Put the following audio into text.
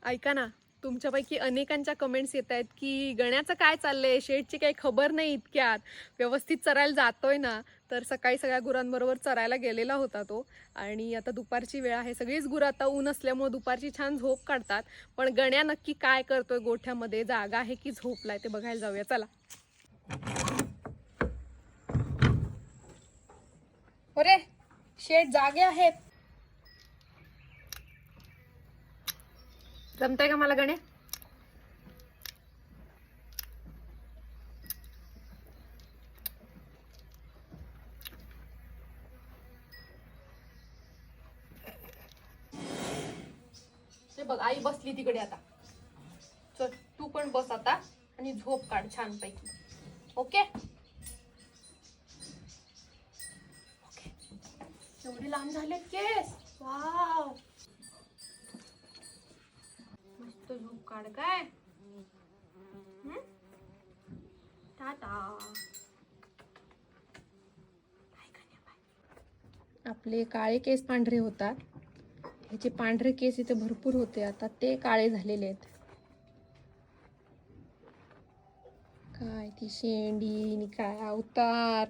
ऐका ना, तुमच्यापैकी अनेकांच्या कमेंट्स येत आहेत की गण्याचं काय चाललंय, शेठची काही खबर नाही इतक्यात, व्यवस्थित चरायला जातोय ना. तर सकाळी सगळ्या गुरांबरोबर चरायला गेलेला होता तो. आणि आता दुपारची वेळ आहे, सगळीच गुरं आता ऊन असल्यामुळे दुपारची छान झोप काढतात. पण गण्या नक्की काय करतोय गोठ्यामध्ये, जागा आहे की झोपलाय ते बघायला जाऊया चला. अरे शेठ जागे आहेत. जमतंय का मला गण्या? ते बघ आई बसली तिकडे आता. चल तू पण बस आता आणि झोप काढ छान पैकी. Okay okay. एवढे लांब झाले केस. वाव, मस्त झोप काढ काय. टाटा. आपले काळे केस पांढरे होतात, ह्याचे पांढरे केस इथे भरपूर होते, आता ते काळे झालेले आहेत. काय ती शेंडी नि काय अवतार.